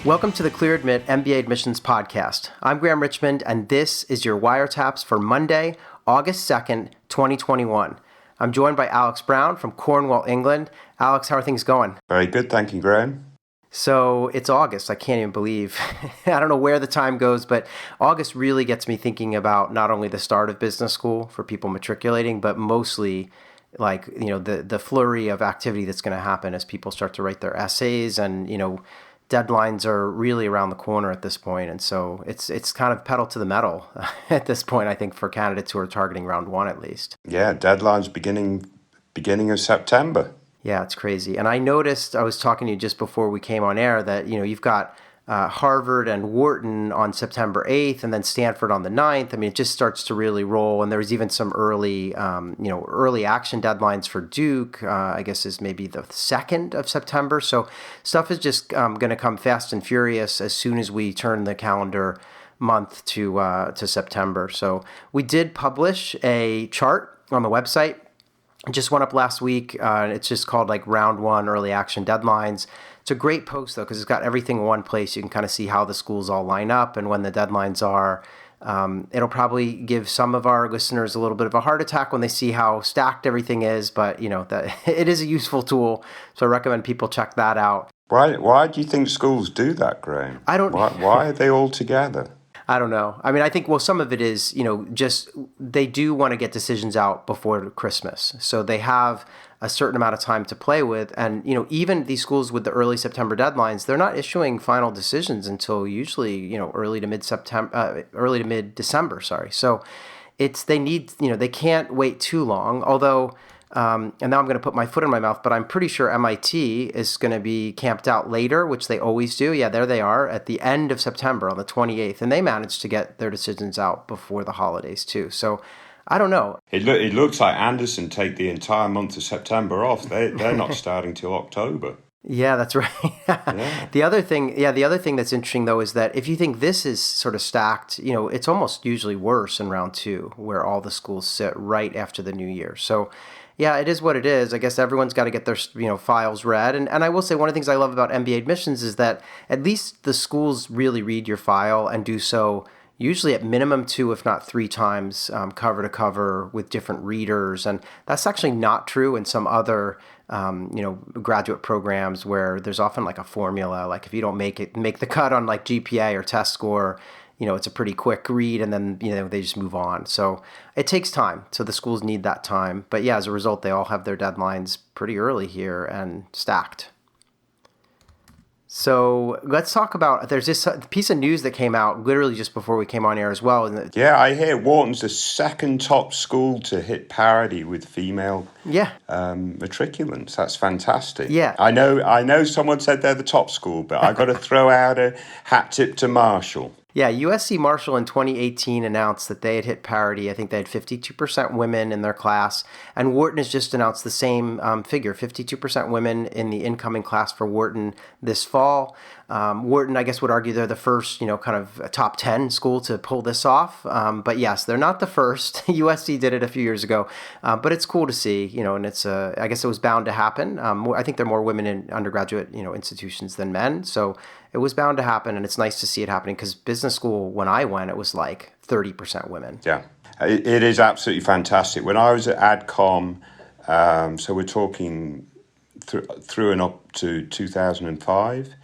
Welcome to the Clear Admit MBA Admissions Podcast. I'm Graham Richmond, and this is your wiretaps for Monday, August 2nd, 2021. I'm joined by Alex Brown from Cornwall, England. Alex, how are things going? Very good, thank you, Graham. So it's August. I can't even believe. I don't know where the time goes, but August really gets me thinking about not only the start of business school for people matriculating, but mostly the flurry of activity that's going to happen as people start to write their essays and, deadlines are really around the corner at this point. And so it's kind of pedal to the metal at this point, I think, for candidates who are targeting round one at least. Yeah, deadline's beginning of September. Yeah, it's crazy. And I noticed, I was talking to you just before we came on air, that, you've got Harvard and Wharton on September 8th and then Stanford on the 9th. I mean, it just starts to really roll. And there was even some early action deadlines for Duke, I guess is maybe the 2nd of September. So stuff is just going to come fast and furious as soon as we turn the calendar month to September. So we did publish a chart on the website. It just went up last week. It's just called round one early action deadlines. It's a great post, though, because it's got everything in one place. You can kind of see how the schools all line up and when the deadlines are. It'll probably give some of our listeners a little bit of a heart attack when they see how stacked everything is, but that it is a useful tool. So I recommend people check that out. Why do you think schools do that, Graham? I don't. Why are they all together? I don't know. I mean, I think, some of it is, just they do want to get decisions out before Christmas. So they have a certain amount of time to play with. And, even these schools with the early September deadlines, they're not issuing final decisions until usually, early to mid-December, sorry. So they need, they can't wait too long. Although, and now I'm going to put my foot in my mouth, but I'm pretty sure MIT is going to be camped out later, which they always do. Yeah, there they are at the end of September on the 28th. And they managed to get their decisions out before the holidays too. So I don't know. It looks like Anderson take the entire month of September off. They're not starting till October. Yeah, that's right. Yeah. The other thing that's interesting, though, is that if you think this is sort of stacked, it's almost usually worse in round two, where all the schools sit right after the new year. So yeah, it is what it is. I guess everyone's got to get their files read. And I will say one of the things I love about MBA admissions is that at least the schools really read your file and do so usually at minimum 2, if not 3 times, cover to cover with different readers. And that's actually not true in some other graduate programs where there's often a formula, if you don't make the cut on GPA or test score, it's a pretty quick read and then, they just move on. So it takes time. So the schools need that time. But yeah, as a result, they all have their deadlines pretty early here and stacked. So let's talk about, there's this piece of news that came out literally just before we came on air as well. Yeah, I hear Wharton's the second top school to hit parity with female matriculants. That's fantastic. Yeah. I know someone said they're the top school, but I got to throw out a hat tip to Marshall. Yeah, USC Marshall in 2018 announced that they had hit parity. I think they had 52% women in their class. And Wharton has just announced the same figure, 52% women in the incoming class for Wharton this fall. Wharton, I guess, would argue they're the first, kind of a top 10 school to pull this off. But yes, they're not the first. USC did it a few years ago. But it's cool to see, and it's, I guess it was bound to happen. I think there are more women in undergraduate, institutions than men. So it was bound to happen, and it's nice to see it happening because business school, when I went, it was 30% women. Yeah, it is absolutely fantastic. When I was at AdCom, so we're talking through and up to 2005,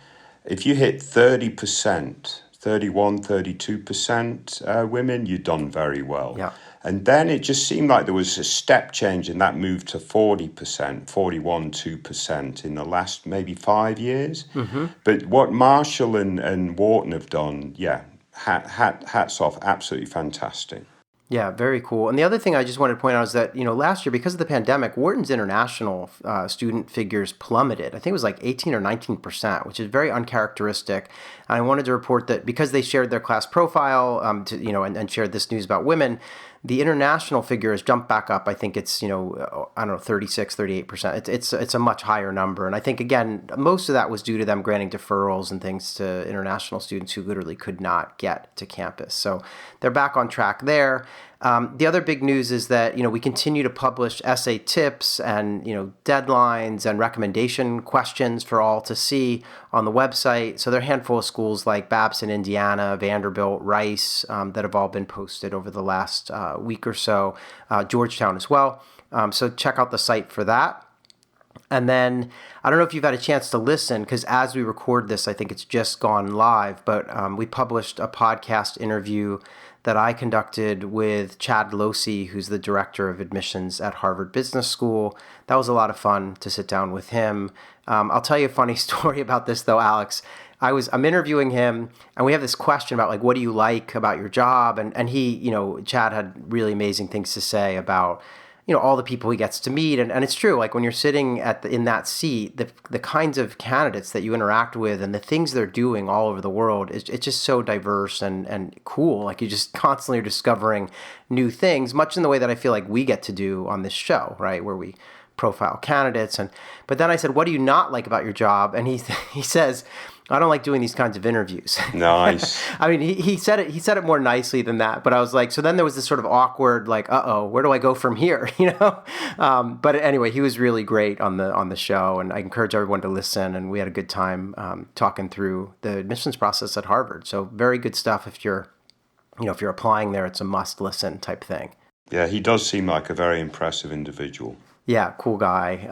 if you hit 30%, 31, 32% women, you've done very well. Yeah. And then it just seemed like there was a step change, and that moved to 40%, 2% in the last maybe 5 years. Mm-hmm. But what Marshall and Wharton have done, hats off, absolutely fantastic. Yeah, very cool. And the other thing I just wanted to point out is that, last year, because of the pandemic, Wharton's international student figures plummeted. I think it was 18 or 19%, which is very uncharacteristic. And I wanted to report that because they shared their class profile, and shared this news about women, the international figure has jumped back up. I think it's, 36, 38%. It's a much higher number. And I think, again, most of that was due to them granting deferrals and things to international students who literally could not get to campus. So they're back on track there. The other big news is that, we continue to publish essay tips and, deadlines and recommendation questions for all to see on the website. So there are a handful of schools like Babson, Indiana, Vanderbilt, Rice, that have all been posted over the last week or so, Georgetown as well. So check out the site for that. And then I don't know if you've had a chance to listen, because as we record this, I think it's just gone live, but we published a podcast interview that I conducted with Chad Losee, who's the director of admissions at Harvard Business School. That was a lot of fun to sit down with him. I'll tell you a funny story about this, though, Alex. I'm interviewing him, and we have this question about, like, what do you like about your job? And he, Chad had really amazing things to say about, all the people he gets to meet. And it's true, like when you're sitting in that seat, the kinds of candidates that you interact with and the things they're doing all over the world, it's just so diverse and cool. Like you just constantly are discovering new things, much in the way that I feel like we get to do on this show, right? Where we profile candidates. But then I said, what do you not like about your job? And he says, I don't like doing these kinds of interviews. Nice. I mean, he said it more nicely than that, but I was like, so then there was this sort of awkward, like, where do I go from here? But anyway, he was really great on the show, and I encourage everyone to listen. And we had a good time talking through the admissions process at Harvard. So very good stuff. If you're applying there, it's a must listen type thing. Yeah, he does seem like a very impressive individual. Yeah, cool guy.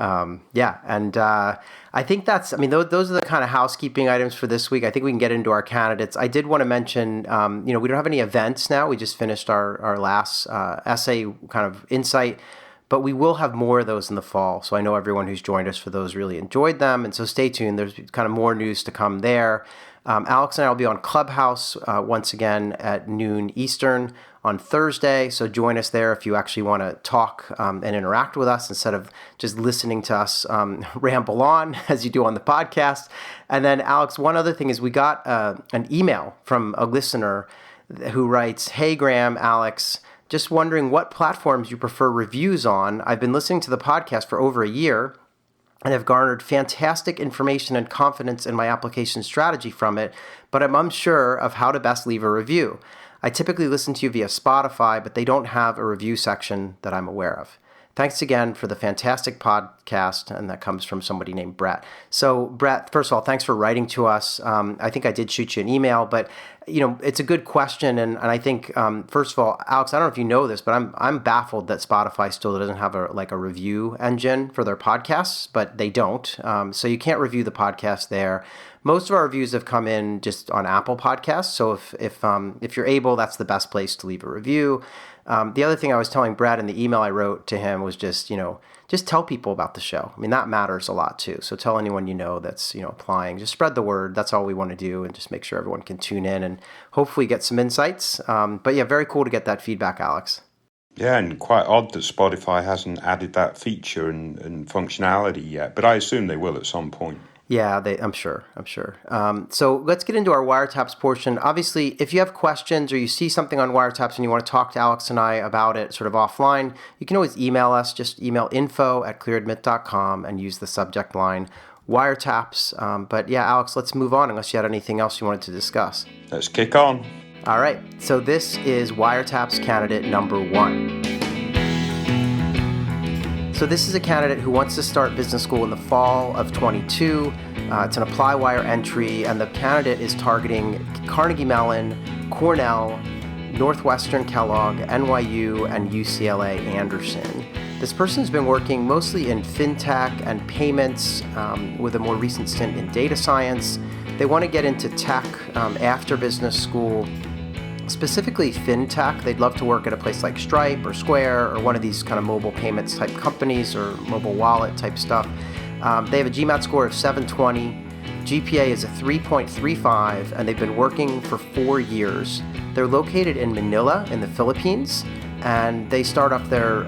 And I think those are the kind of housekeeping items for this week. I think we can get into our candidates. I did want to mention, we don't have any events now. We just finished our last essay kind of insight, but we will have more of those in the fall. So I know everyone who's joined us for those really enjoyed them. And so stay tuned. There's kind of more news to come there. Alex and I will be on Clubhouse once again at noon Eastern on Thursday. So join us there if you actually want to talk and interact with us instead of just listening to us ramble on as you do on the podcast. And then, Alex, one other thing is we got an email from a listener who writes, "Hey, Graham, Alex, just wondering what platforms you prefer reviews on. I've been listening to the podcast for over a year and have garnered fantastic information and confidence in my application strategy from it, but I'm unsure of how to best leave a review. I typically listen to you via Spotify, but they don't have a review section that I'm aware of. Thanks again for the fantastic podcast," and that comes from somebody named Brett. So, Brett, first of all, thanks for writing to us. I think I did shoot you an email, but it's a good question, and I think first of all, Alex, I don't know if you know this, but I'm baffled that Spotify still doesn't have a review engine for their podcasts, but they don't. So you can't review the podcast there. Most of our reviews have come in just on Apple Podcasts. So if you're able, that's the best place to leave a review. The other thing I was telling Brad in the email I wrote to him was just tell people about the show. I mean, that matters a lot too. So tell anyone that's, applying. Just spread the word. That's all we want to do, and just make sure everyone can tune in and hopefully get some insights. But yeah, very cool to get that feedback, Alex. Yeah, and quite odd that Spotify hasn't added that feature and functionality yet, but I assume they will at some point. Yeah, I'm sure. So let's get into our wiretaps portion. Obviously, if you have questions or you see something on wiretaps and you want to talk to Alex and I about it sort of offline, you can always email us. Just email info@clearadmit.com and use the subject line wiretaps. But yeah, Alex, let's move on unless you had anything else you wanted to discuss. Let's kick on. All right. So this is wiretaps candidate number 1. So this is a candidate who wants to start business school in the fall of 22. It's an apply wire entry, and the candidate is targeting Carnegie Mellon, Cornell, Northwestern Kellogg, NYU, and UCLA Anderson. This person's been working mostly in FinTech and payments with a more recent stint in data science. They want to get into tech after business school. Specifically FinTech. They'd love to work at a place like Stripe or Square or one of these kind of mobile payments type companies or mobile wallet type stuff. They have a GMAT score of 720. GPA is a 3.35, and they've been working for 4 years. They're located in Manila in the Philippines, and they start off their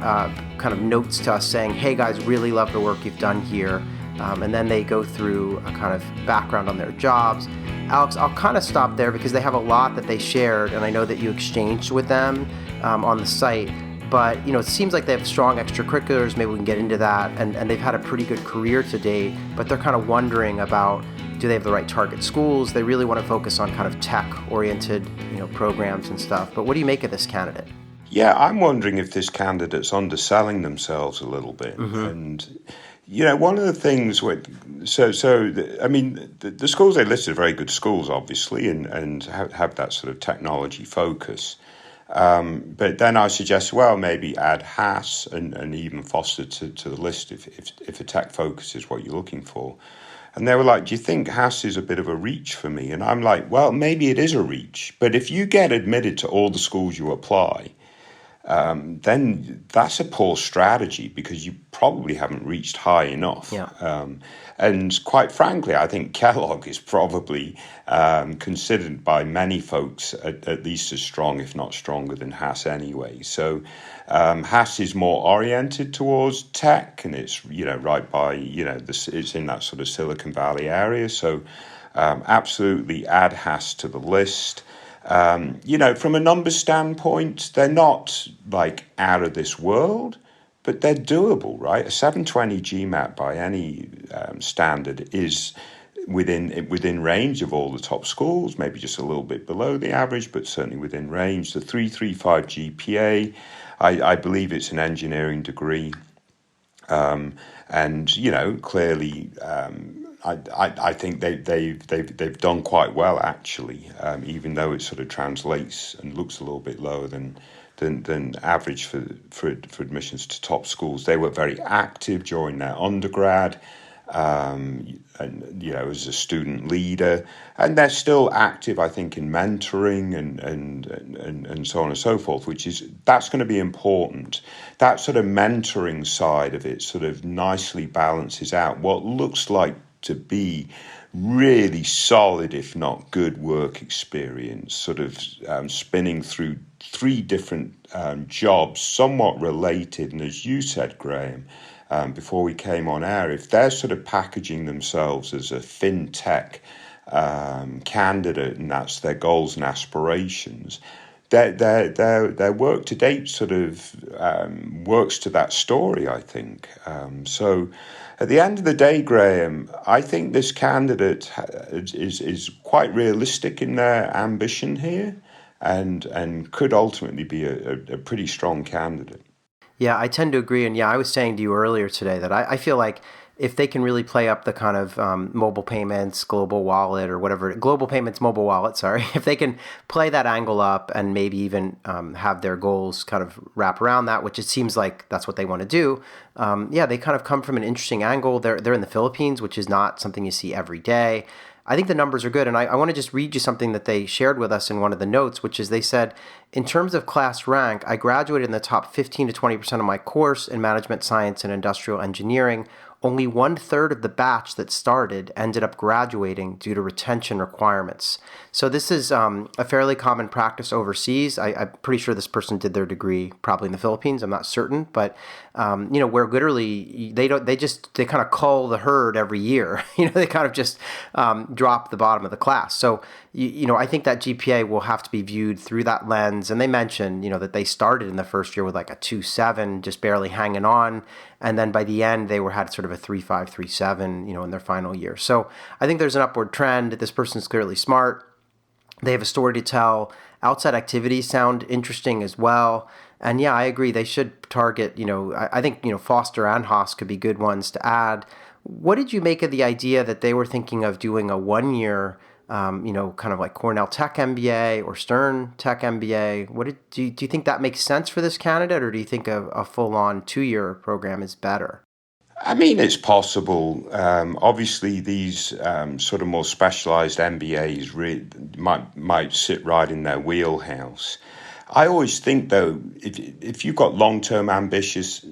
kind of notes to us saying, "Hey guys, really love the work you've done here." And then they go through a kind of background on their jobs. Alex, I'll kind of stop there because they have a lot that they shared, and I know that you exchanged with them on the site. But, it seems like they have strong extracurriculars. Maybe we can get into that. And they've had a pretty good career to date, but they're kind of wondering about, do they have the right target schools? They really want to focus on kind of tech-oriented, programs and stuff. But what do you make of this candidate? Yeah, I'm wondering if this candidate's underselling themselves a little bit. Mm-hmm. And, one of the things I mean, the schools they listed are very good schools, obviously, and have that sort of technology focus. But then I suggest, well, maybe add Haas and even Foster to the list if a tech focus is what you're looking for. And they were like, do you think Haas is a bit of a reach for me? And I'm like, well, maybe it is a reach. But if you get admitted to all the schools you apply, then that's a poor strategy because you probably haven't reached high enough. Yeah. And quite frankly, I think Kellogg is probably considered by many folks at least as strong, if not stronger, than Haas anyway. So Haas is more oriented towards tech, and it's right by it's in that sort of Silicon Valley area. So absolutely add Haas to the list. From a numbers standpoint, they're not like out of this world, but they're doable, right? A 720 GMAT by any standard is within range of all the top schools, maybe just a little bit below the average, but certainly within range. The 335 GPA, I believe it's an engineering degree. And clearly, I think they've done quite well actually, even though it sort of translates and looks a little bit lower than average for admissions to top schools. They were very active during their undergrad, and as a student leader, and they're still active, I think, in mentoring and so on and so forth, that's going to be important. That sort of mentoring side of it sort of nicely balances out what looks like to be really solid, if not good, work experience, sort of spinning through 3 different jobs, somewhat related. And as you said, Graham, before we came on air, if they're sort of packaging themselves as a FinTech candidate, and that's their goals and aspirations, their work to date sort of works to that story, I think. So at the end of the day, Graham, I think this candidate is quite realistic in their ambition here, and could ultimately be a pretty strong candidate. Yeah, I tend to agree. And yeah, I was saying to you earlier today that I feel like if they can really play up the kind of mobile payments, global wallet, or whatever, global payments, mobile wallet, sorry, if they can play that angle up and maybe even have their goals kind of wrap around that, which it seems like that's what they want to do. Yeah, they kind of come from an interesting angle. They're in the Philippines, which is not something you see every day. I think the numbers are good. And I want to just read you something that they shared with us in one of the notes, which is they said, in terms of class rank, I graduated in the top 15 to 20% of my course in management science and industrial engineering. Only 1/3 of the batch that started ended up graduating due to retention requirements. So this is a fairly common practice overseas. I'm pretty sure this person did their degree probably in the Philippines. I'm not certain, but where literally they kind of cull the herd every year. They kind of just drop the bottom of the class. So I think that GPA will have to be viewed through that lens. And they mentioned that they started in the first year with like a 2.7, just barely hanging on. And then by the end, they had sort of a 3.5, 3.7, in their final year. So I think there's an upward trend. This person's clearly smart. They have a story to tell. Outside activities sound interesting as well. And yeah, I agree. They should target, I think, Foster and Haas could be good ones to add. What did you make of the idea that they were thinking of doing a 1-year, kind of like Cornell Tech MBA or Stern Tech MBA? Do you think that makes sense for this candidate, or do you think a full-on 2-year program is better? I mean, it's possible. Obviously, these sort of more specialized MBAs might sit right in their wheelhouse. I always think, though, if you've got long-term ambitions,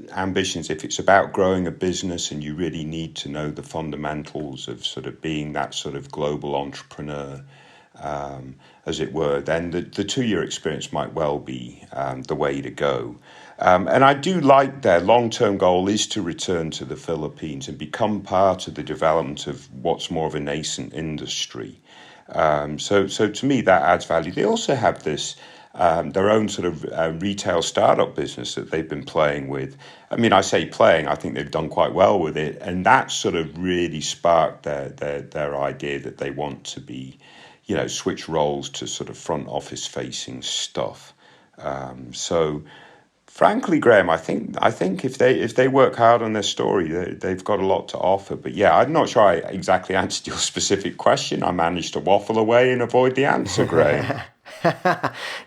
if it's about growing a business and you really need to know the fundamentals of sort of being that sort of global entrepreneur, as it were, then the 2-year experience might well be the way to go. And I do like their long-term goal is to return to the Philippines and become part of the development of what's more of a nascent industry. So to me, that adds value. They also have this their own sort of retail startup business that they've been playing with. I mean, I say playing, I think they've done quite well with it. And that sort of really sparked their idea that they want to be, switch roles to sort of front office facing stuff. So, frankly, Graham, I think if they work hard on their story, they've got a lot to offer. But yeah, I'm not sure I exactly answered your specific question. I managed to waffle away and avoid the answer, Graham.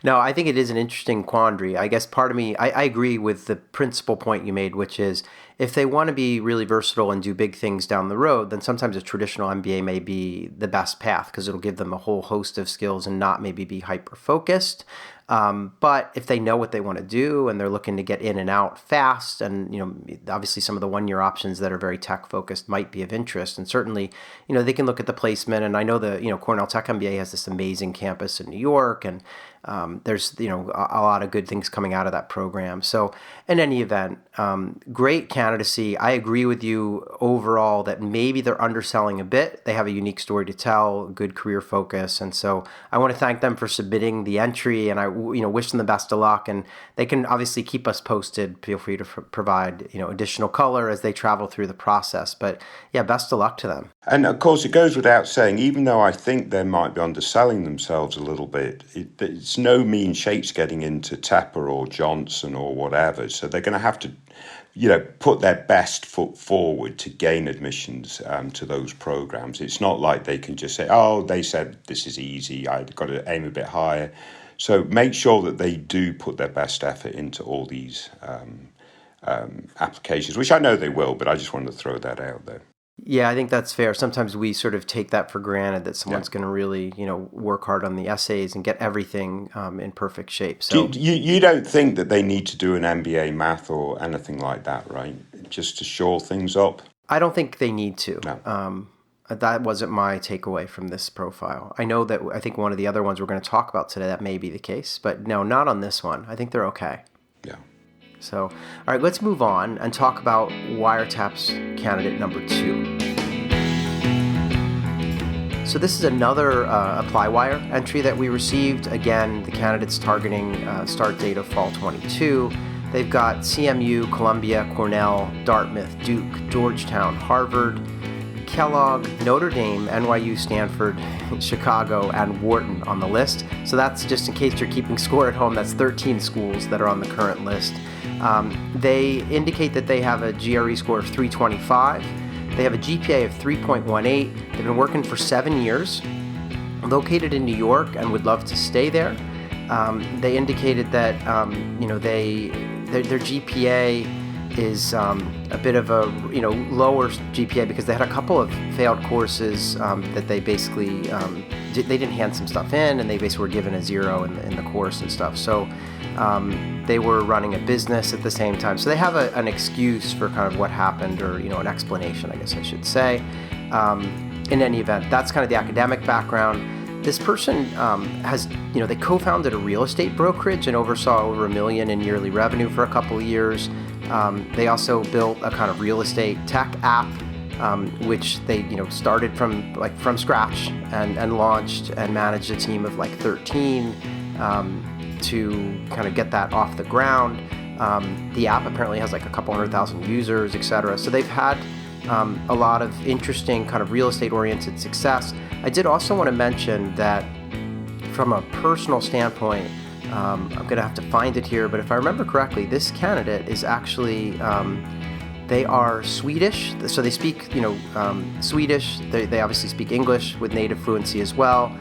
No, I think it is an interesting quandary. I guess part of me, I agree with the principal point you made, which is if they want to be really versatile and do big things down the road, then sometimes a traditional MBA may be the best path because it'll give them a whole host of skills and not maybe be hyper focused. But if they know what they want to do and they're looking to get in and out fast, and obviously some of the one-year options that are very tech focused might be of interest, and certainly they can look at the placement. And I know the Cornell Tech MBA has this amazing campus in New York, and there's a lot of good things coming out of that program. So in any event, great candidacy. I agree with you overall that maybe they're underselling a bit. They have a unique story to tell, good career focus, and so I want to thank them for submitting the entry, and I wish them the best of luck. And they can obviously keep us posted. Feel free to provide additional color as they travel through the process. But yeah, best of luck to them. And of course, it goes without saying, even though I think they might be underselling themselves a little bit, it's no mean shakes getting into Tepper or Johnson or whatever. So they're going to have to, put their best foot forward to gain admissions to those programs. It's not like they can just say, oh, they said this is easy, I've got to aim a bit higher. So make sure that they do put their best effort into all these applications, which I know they will, but I just wanted to throw that out there. Yeah, I think that's fair. Sometimes we sort of take that for granted that someone's going to really, work hard on the essays and get everything in perfect shape. So you don't think that they need to do an MBA math or anything like that, right? Just to shore things up? I don't think they need to. No. That wasn't my takeaway from this profile. I think one of the other ones we're going to talk about today, that may be the case, but no, not on this one. I think they're okay. Yeah. So, all right, let's move on and talk about Wiretap's candidate number 2. So this is another ApplyWire entry that we received. Again, the candidate's targeting start date of fall 22. They've got CMU, Columbia, Cornell, Dartmouth, Duke, Georgetown, Harvard, Kellogg, Notre Dame, NYU, Stanford, Chicago, and Wharton on the list. So that's just in case you're keeping score at home. That's 13 schools that are on the current list. They indicate that they have a GRE score of 325. They have a GPA of 3.18. They've been working for 7 years, located in New York, and would love to stay there. They indicated that their GPA is a bit of a lower GPA because they had a couple of failed courses that they basically they didn't hand some stuff in, and they basically were given a 0 in the course and stuff. So they were running a business at the same time. So they have an excuse for kind of what happened, or an explanation, I guess I should say. In any event, that's kind of the academic background. This person has, they co-founded a real estate brokerage and oversaw over $1 million in yearly revenue for a couple of years. They also built a kind of real estate tech app, which they, started from scratch and launched and managed a team of 13 to kind of get that off the ground. The app apparently has a couple 100,000 users, etc. So they've had a lot of interesting kind of real estate oriented success. I did also want to mention that from a personal standpoint, I'm going to have to find it here, but if I remember correctly, this candidate is actually, they are Swedish, so they speak, Swedish. They obviously speak English with native fluency as well.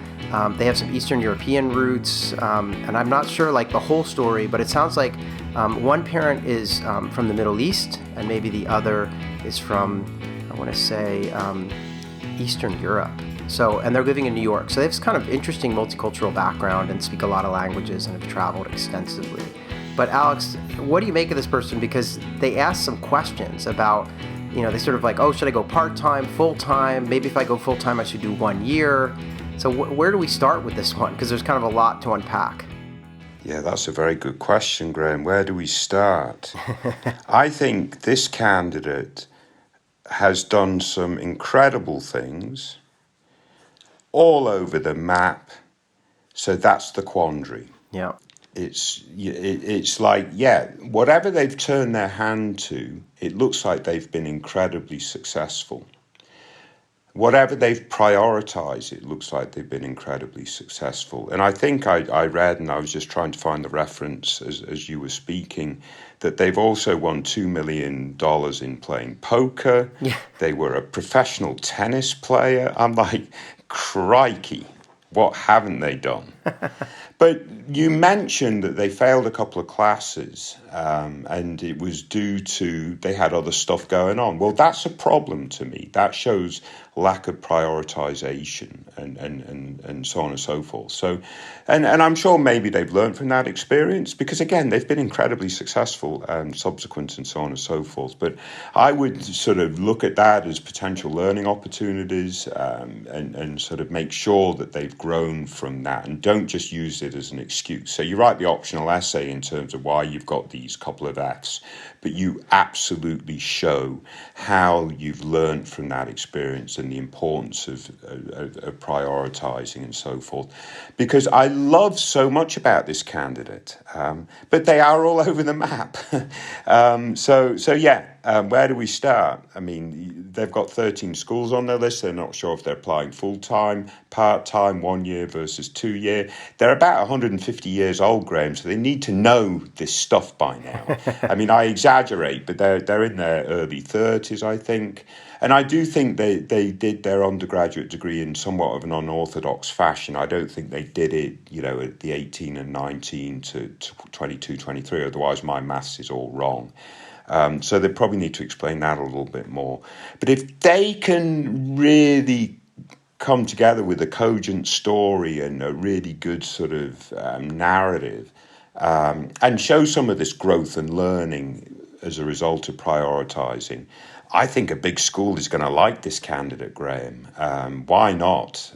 They have some Eastern European roots, and I'm not sure the whole story, but it sounds like one parent is from the Middle East, and maybe the other is from, I want to say, Eastern Europe. So, and they're living in New York. So they have this kind of interesting multicultural background and speak a lot of languages and have traveled extensively. But Alex, what do you make of this person? Because they ask some questions about, they sort of oh, should I go part-time, full-time? Maybe if I go full-time, I should do 1 year. So where do we start with this one? Because there's kind of a lot to unpack. Yeah, that's a very good question, Graham. Where do we start? I think this candidate has done some incredible things all over the map. So that's the quandary. Yeah. It's whatever they've turned their hand to, it looks like they've been incredibly successful. whatever they've prioritized, it looks like they've been incredibly successful. And I think I read, and I was just trying to find the reference as you were speaking, that they've also won $2 million in playing poker. Yeah. They were a professional tennis player. I'm like, crikey, what haven't they done? But you mentioned that they failed a couple of classes, and it was due to they had other stuff going on. Well, that's a problem to me. That shows lack of prioritization and so on and so forth. So, and I'm sure maybe they've learned from that experience because, again, they've been incredibly successful subsequent and so on and so forth. But I would sort of look at that as potential learning opportunities and sort of make sure that they've grown from that and don't just use it as an excuse. So you write the optional essay in terms of why you've got these couple of Fs, but you absolutely show how you've learned from that experience and the importance of prioritizing and so forth. Because I love so much about this candidate, but they are all over the map. Where do we start? I mean, they've got 13 schools on their list. They're not sure if they're applying full-time, part-time, 1 year versus 2 year. They're about 150 years old, Graham, so they need to know this stuff by now. I mean, I exaggerate, but they're in their early 30s, I think. And I do think they did their undergraduate degree in somewhat of an unorthodox fashion. I don't think they did it, at the 18 and 19 to 22, 23. Otherwise, my maths is all wrong. So they probably need to explain that a little bit more. But if they can really come together with a cogent story and a really good sort of narrative and show some of this growth and learning as a result of prioritizing, I think a big school is going to like this candidate, Graham. Why not?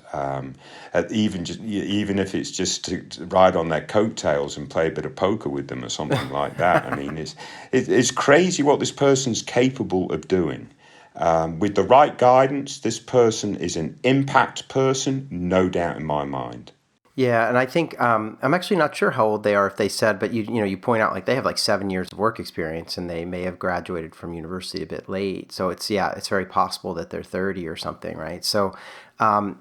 Even if it's just to ride on their coattails and play a bit of poker with them or something like that. I mean, it's crazy what this person's capable of doing. With the right guidance, this person is an impact person, no doubt in my mind. Yeah, and I think I'm actually not sure how old they are if they said, but you point out like they have like 7 years of work experience and they may have graduated from university a bit late. So it's very possible that they're 30 or something, right? So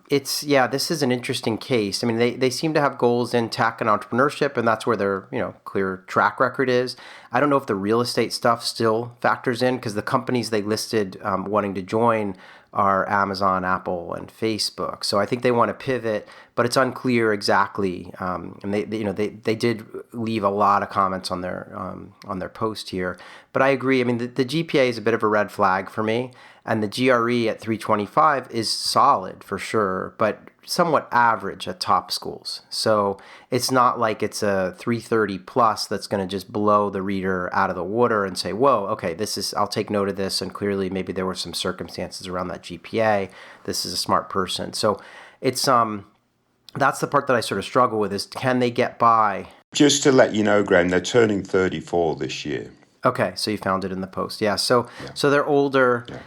this is an interesting case. I mean, they seem to have goals in tech and entrepreneurship, and that's where their clear track record is. I don't know if the real estate stuff still factors in because the companies they listed wanting to join are Amazon, Apple, and Facebook. So I think they want to pivot, but it's unclear exactly. And they did leave a lot of comments on their post here. But I agree. I mean, the GPA is a bit of a red flag for me, and the GRE at 325 is solid for sure, but somewhat average at top schools. So it's not like it's a 330 plus that's going to just blow the reader out of the water and say, whoa, okay, I'll take note of this. And clearly maybe there were some circumstances around that GPA. This is a smart person. So it's, that's the part that I sort of struggle with is can they get by? Just to let you know, Graham, they're turning 34 this year. Okay. So you found it in the post. Yeah. So they're older. Yeah.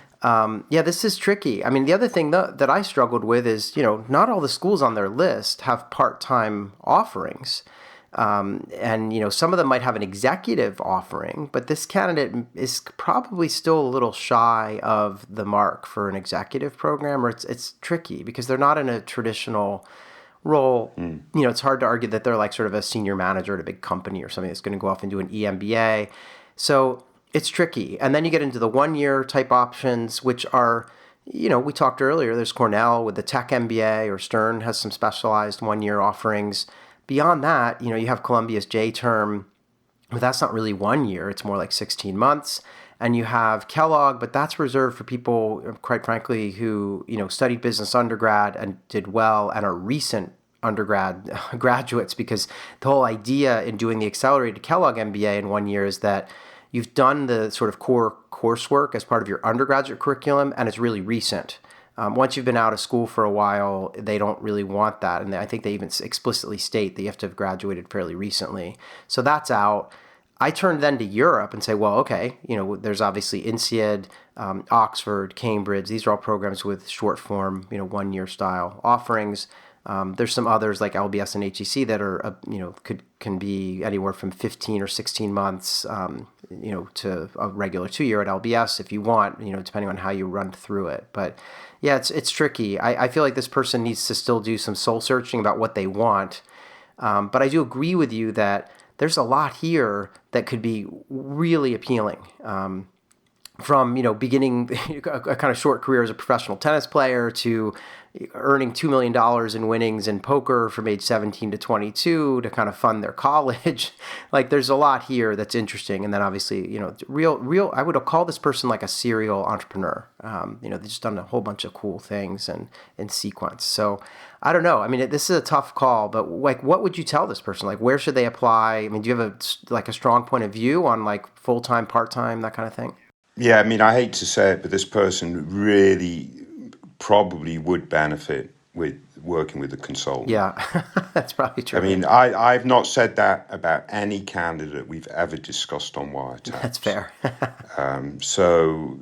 This is tricky. I mean, the other thing that I struggled with is, not all the schools on their list have part-time offerings. And some of them might have an executive offering, but this candidate is probably still a little shy of the mark for an executive program, or it's tricky because they're not in a traditional role. It's hard to argue that they're like sort of a senior manager at a big company or something that's going to go off and do an EMBA. So it's tricky. And then you get into the 1 year type options, which are, we talked earlier, there's Cornell with the tech MBA, or Stern has some specialized 1 year offerings. Beyond that, you have Columbia's J-term, but that's not really 1 year. It's more like 16 months. And you have Kellogg, but that's reserved for people, quite frankly, who, studied business undergrad and did well and are recent undergrad graduates, because the whole idea in doing the accelerated Kellogg MBA in 1 year is that you've done the sort of core coursework as part of your undergraduate curriculum, and it's really recent. Once you've been out of school for a while, they don't really want that. And I think they even explicitly state that you have to have graduated fairly recently. So that's out. I turn then to Europe and say, well, okay, there's obviously INSEAD, Oxford, Cambridge. These are all programs with short form, 1 year style offerings. There's some others like LBS and HEC that are, can be anywhere from 15 or 16 months, to a regular 2-year at LBS if you want, depending on how you run through it. But yeah, it's tricky. I feel like this person needs to still do some soul searching about what they want. But I do agree with you that there's a lot here that could be really appealing. From beginning a kind of short career as a professional tennis player to earning $2 million in winnings in poker from age 17 to 22 to kind of fund their college. Like there's a lot here that's interesting. And then obviously, real, I would call this person like a serial entrepreneur. They've just done a whole bunch of cool things and in sequence. So I don't know. I mean, this is a tough call, but like, what would you tell this person? Like, where should they apply? I mean, do you have a strong point of view on like full-time, part-time, that kind of thing? Yeah, I mean, I hate to say it, but this person really probably would benefit with working with a consultant. Yeah, that's probably true. I mean, I've not said that about any candidate we've ever discussed on Wiretaps. That's fair. So,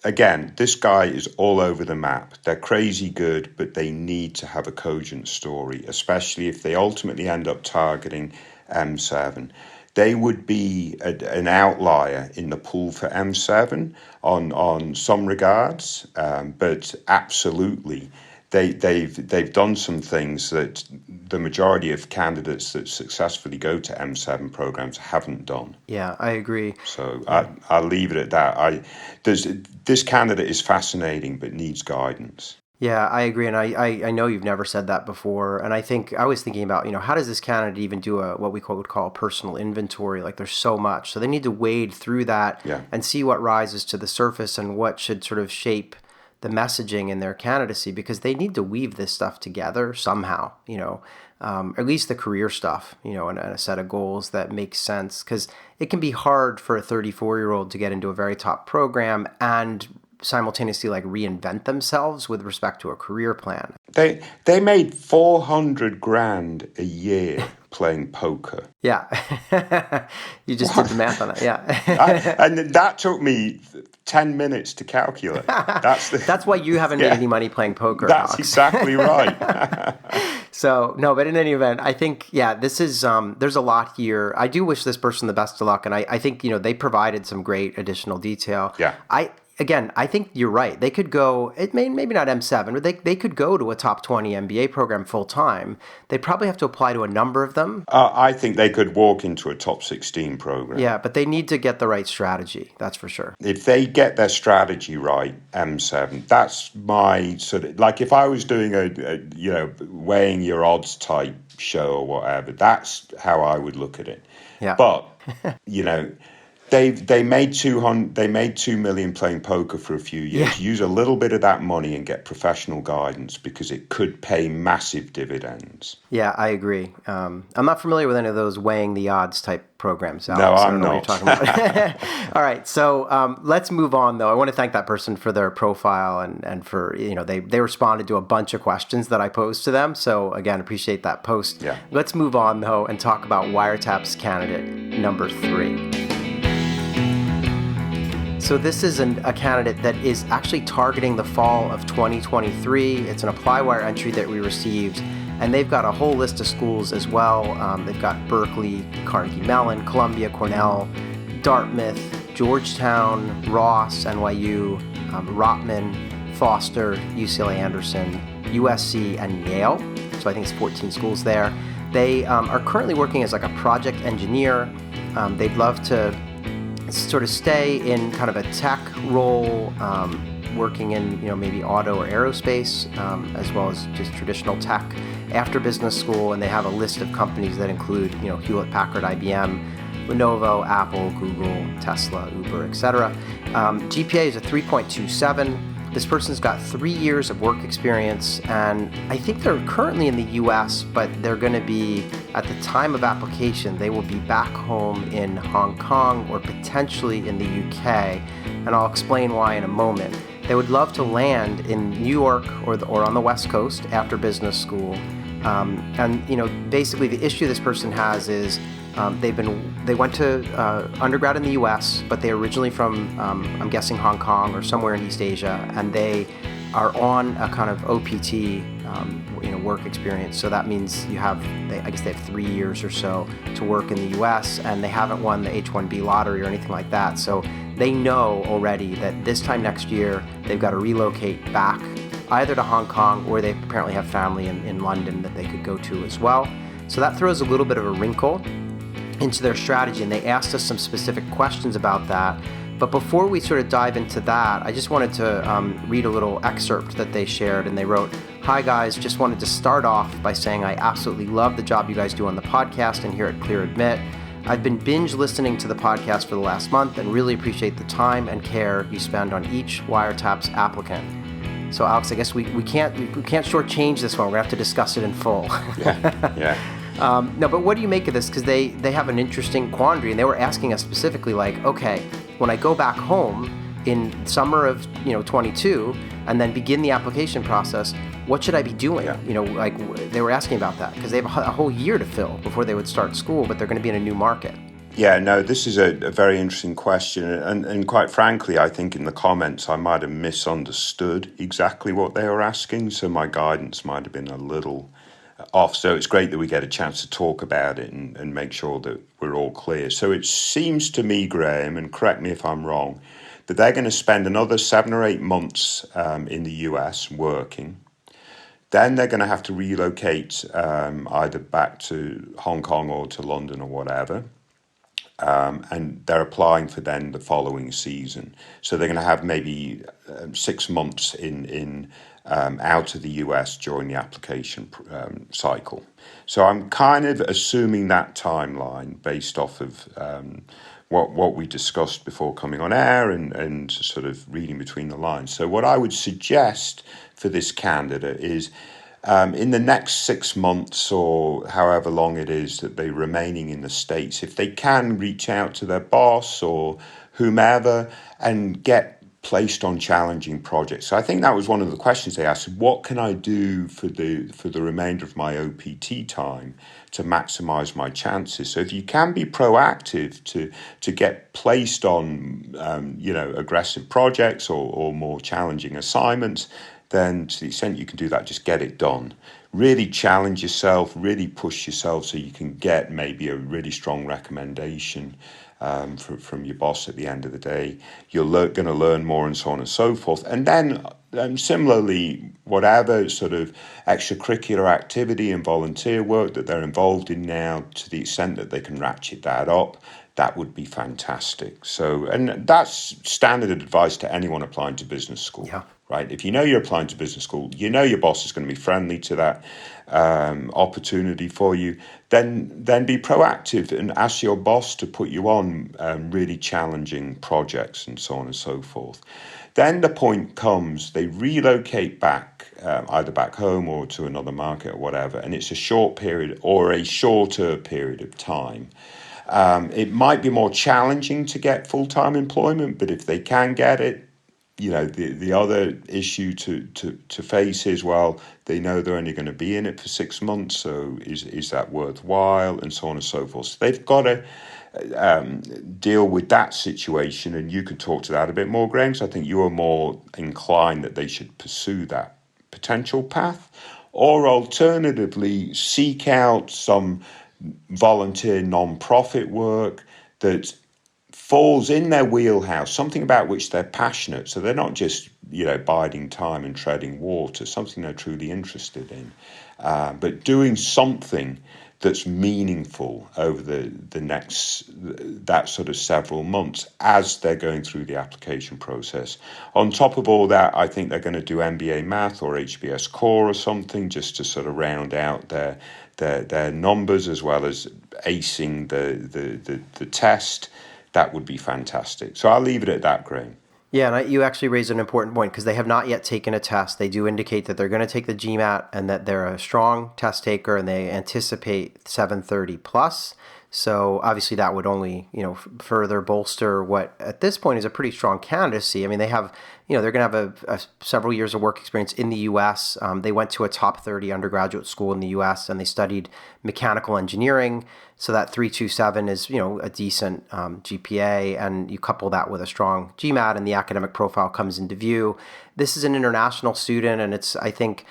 again, this guy is all over the map. They're crazy good, but they need to have a cogent story, especially if they ultimately end up targeting M7. They would be an outlier in the pool for M7 on some regards, but absolutely they've done some things that the majority of candidates that successfully go to M7 programs haven't done. Yeah, I agree. So I'll leave it at that. This candidate is fascinating, but needs guidance. Yeah, I agree. And I know you've never said that before. And I think I was thinking about, how does this candidate even do what we would call a personal inventory? Like there's so much. So they need to wade through that and see what rises to the surface and what should sort of shape the messaging in their candidacy, because they need to weave this stuff together somehow, at least the career stuff, and a set of goals that makes sense. Because it can be hard for a 34-year-old to get into a very top program and simultaneously like reinvent themselves with respect to a career plan. They made $400,000 a year playing poker. Yeah. You just did the math on it. Yeah. And that took me 10 minutes to calculate. That's why you haven't made any money playing poker. That's Alex. Exactly right. So, no, but in any event, I think, this is, there's a lot here. I do wish this person the best of luck. And I think, they provided some great additional detail. Yeah. Again, I think you're right. They could go, maybe not M7, but they could go to a top 20 MBA program full time. They'd probably have to apply to a number of them. I think they could walk into a top 16 program. Yeah, but they need to get the right strategy. That's for sure. If they get their strategy right, M7, that's my sort of, like if I was doing a weighing your odds type show or whatever, that's how I would look at it. Yeah. But, They made $2 million playing poker for a few years. Yeah. Use a little bit of that money and get professional guidance, because it could pay massive dividends. Yeah, I agree. I'm not familiar with any of those weighing the odds type programs, Alex. No, I'm I don't know not. What you're talking about. All right, so let's move on, though. I want to thank that person for their profile and for, they responded to a bunch of questions that I posed to them. So again, appreciate that post. Yeah. Let's move on, though, and talk about Wiretaps candidate number 3. So this is a candidate that is actually targeting the fall of 2023. It's an ApplyWire entry that we received, and they've got a whole list of schools as well. They've got Berkeley, Carnegie Mellon, Columbia, Cornell, Dartmouth, Georgetown, Ross, NYU, Rotman, Foster, UCLA Anderson, USC, and Yale. So I think it's 14 schools there. They are currently working as like a project engineer. They'd love to sort of stay in kind of a tech role, working in maybe auto or aerospace, as well as just traditional tech after business school. And they have a list of companies that include Hewlett Packard, IBM, Lenovo, Apple, Google, Tesla, Uber, etc. GPA is a 3.27. This person's got 3 years of work experience, and I think they're currently in the US, but they're going to be, at the time of application, they will be back home in Hong Kong or potentially in the UK, and I'll explain why in a moment. They would love to land in New York or on the West Coast after business school. And basically the issue this person has is they went to undergrad in the U.S., but they're originally from, I'm guessing, Hong Kong or somewhere in East Asia, and they are on a kind of OPT, work experience. So that means I guess they have 3 years or so to work in the U.S. and they haven't won the H-1B lottery or anything like that. So they know already that this time next year they've got to relocate back either to Hong Kong, or they apparently have family in London that they could go to as well. So that throws a little bit of a wrinkle into their strategy, and they asked us some specific questions about that. But before we sort of dive into that, I just wanted to read a little excerpt that they shared, and they wrote, "Hi guys, just wanted to start off by saying I absolutely love the job you guys do on the podcast and here at Clear Admit. I've been binge listening to the podcast for the last month and really appreciate the time and care you spend on each Wiretaps applicant." So Alex, I guess we can't shortchange this one. We're going to have to discuss it in full. Yeah. No, but what do you make of this? Because they have an interesting quandary, and they were asking us specifically, like, okay, when I go back home in summer of 22 and then begin the application process, what should I be doing? Yeah. They were asking about that because they have a whole year to fill before they would start school, but they're going to be in a new market. Yeah, no, this is a very interesting question. And quite frankly, I think in the comments, I might have misunderstood exactly what they were asking. So my guidance might have been a little off. So it's great that we get a chance to talk about it and make sure that we're all clear. So it seems to me, Graham, and correct me if I'm wrong, that they're going to spend another 7 or 8 months in the US working. Then they're going to have to relocate either back to Hong Kong or to London or whatever. And they're applying for then the following season. So they're going to have maybe 6 months in out of the US during the application cycle. So I'm kind of assuming that timeline based off of what we discussed before coming on air and sort of reading between the lines. So what I would suggest for this candidate is in the next 6 months or however long it is that they're remaining in the States, if they can reach out to their boss or whomever and get placed on challenging projects. So I think that was one of the questions they asked. What can I do for the remainder of my OPT time to maximize my chances? So if you can be proactive to get placed on aggressive projects or more challenging assignments, then to the extent you can do that, just get it done. Really challenge yourself, really push yourself so you can get maybe a really strong recommendation from your boss at the end of the day. You're going to learn more and so on and so forth. And then similarly, whatever sort of extracurricular activity and volunteer work that they're involved in now, to the extent that they can ratchet that up, that would be fantastic. So, and that's standard advice to anyone applying to business school. Yeah. Right? If you know you're applying to business school, you know your boss is going to be friendly to that opportunity for you, then be proactive and ask your boss to put you on really challenging projects and so on and so forth. Then the point comes, they relocate back, either back home or to another market or whatever, and it's a short period or a shorter period of time. It might be more challenging to get full-time employment, but if they can get it, the other issue to face is, well, they know they're only going to be in it for 6 months, so is that worthwhile, and so on and so forth. So they've got to deal with that situation, and you could talk to that a bit more, Graham, because I think you are more inclined that they should pursue that potential path, or alternatively, seek out some volunteer non-profit work that falls in their wheelhouse, something about which they're passionate. So they're not just, biding time and treading water, something they're truly interested in, but doing something that's meaningful over the next, that sort of several months as they're going through the application process. On top of all that, I think they're going to do MBA Math or HBS Core or something just to sort of round out their numbers, as well as acing the test. That would be fantastic. So I'll leave it at that, Graham. Yeah, and you actually raised an important point because they have not yet taken a test. They do indicate that they're going to take the GMAT and that they're a strong test taker, and they anticipate 730 plus. So obviously that would only, further bolster what at this point is a pretty strong candidacy. I mean, they have, they're going to have several years of work experience in the U.S. They went to a top 30 undergraduate school in the U.S. and they studied mechanical engineering. So that 3.27 is, a decent GPA, and you couple that with a strong GMAT and the academic profile comes into view. This is an international student, and I think,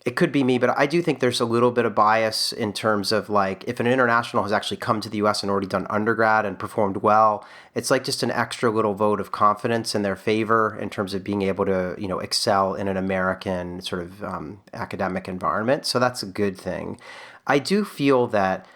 it could be me, but I do think there's a little bit of bias in terms of like if an international has actually come to the U.S. and already done undergrad and performed well, it's like just an extra little vote of confidence in their favor in terms of being able to, excel in an American sort of academic environment. So that's a good thing. I do feel that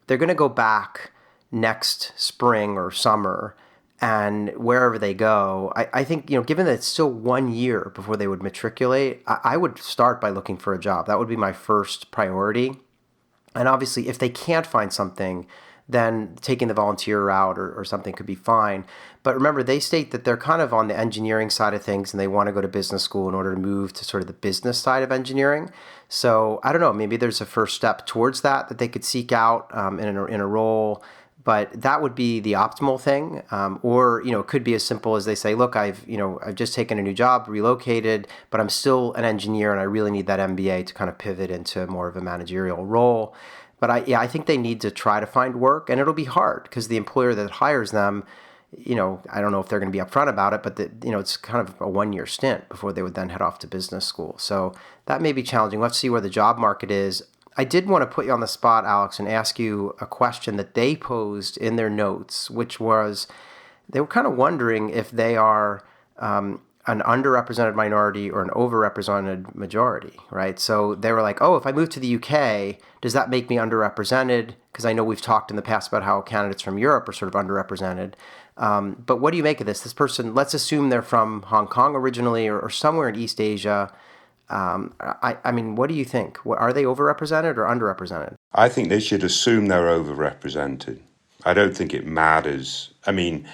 they're going to go back next spring or summer, and wherever they go, I think, given that it's still 1 year before they would matriculate, I would start by looking for a job. That would be my first priority. And obviously, if they can't find something, then taking the volunteer route or something could be fine. But remember, they state that they're kind of on the engineering side of things and they want to go to business school in order to move to sort of the business side of engineering. So I don't know, maybe there's a first step towards that they could seek out in a role. But that would be the optimal thing. Or, it could be as simple as they say, look, I've just taken a new job, relocated, but I'm still an engineer and I really need that MBA to kind of pivot into more of a managerial role. But I think they need to try to find work, and it'll be hard because the employer that hires them, I don't know if they're going to be upfront about it, but it's kind of a 1 year stint before they would then head off to business school. So that may be challenging. Let's see where the job market is. I did want to put you on the spot, Alex, and ask you a question that they posed in their notes, which was they were kind of wondering if they are an underrepresented minority or an overrepresented majority, right? So they were like, if I move to the UK, does that make me underrepresented? Because I know we've talked in the past about how candidates from Europe are sort of underrepresented. But what do you make of this? This person, let's assume they're from Hong Kong originally or somewhere in East Asia. I mean, what do you think? Are they overrepresented or underrepresented? I think they should assume they're overrepresented. I don't think it matters. I mean,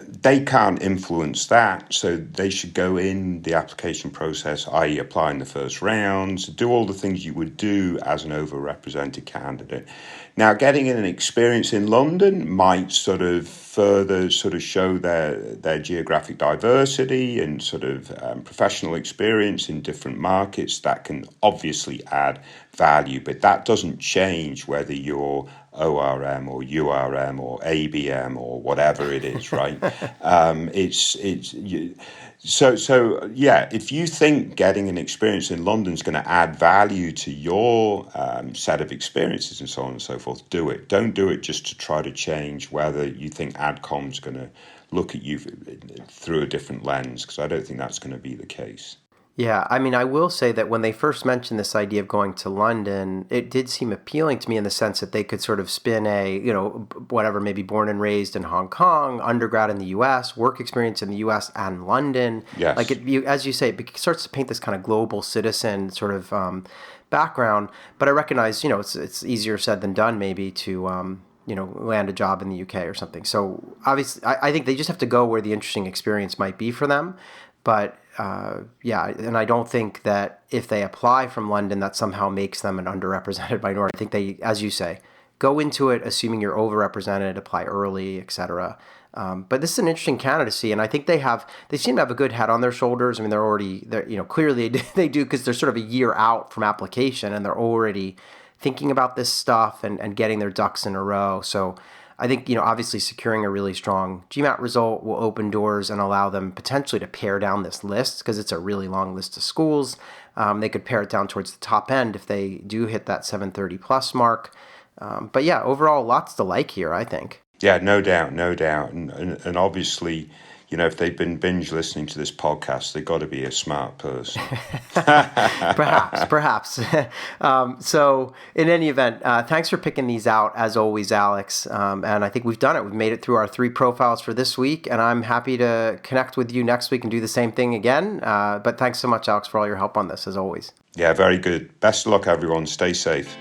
they can't influence that, so they should go in the application process, i.e. apply in the first rounds, do all the things you would do as an overrepresented candidate. Now, getting an experience in London might sort of further sort of show their geographic diversity and sort of professional experience in different markets. That can obviously add value, but that doesn't change whether you're ORM or URM or ABM or whatever it is, right? If you think getting an experience in London is going to add value to your set of experiences and so on and so forth, do it. Don't do it just to try to change whether you think AdCom's going to look at you through a different lens, because I don't think that's going to be the case. Yeah, I mean, I will say that when they first mentioned this idea of going to London, it did seem appealing to me in the sense that they could sort of spin maybe born and raised in Hong Kong, undergrad in the U.S., work experience in the U.S. and London. Yes. Like, as you say, it starts to paint this kind of global citizen sort of background. But I recognize, it's easier said than done maybe to land a job in the UK or something. So obviously, I think they just have to go where the interesting experience might be for them. But and I don't think that if they apply from London, that somehow makes them an underrepresented minority. I think they, as you say, go into it assuming you're overrepresented, apply early, etc. But this is an interesting candidacy, and I think they seem to have a good head on their shoulders. I mean, they're clearly they do, because they're sort of a year out from application, and they're already thinking about this stuff and getting their ducks in a row. So I think, obviously securing a really strong GMAT result will open doors and allow them potentially to pare down this list, because it's a really long list of schools. They could pare it down towards the top end if they do hit that 730 plus mark. But yeah, overall, lots to like here, I think. Yeah, no doubt. And obviously, if they've been binge listening to this podcast, they've got to be a smart person. Perhaps. So in any event, thanks for picking these out, as always, Alex. And I think we've done it. We've made it through our 3 profiles for this week, and I'm happy to connect with you next week and do the same thing again. But thanks so much, Alex, for all your help on this, as always. Yeah, very good. Best of luck, everyone. Stay safe.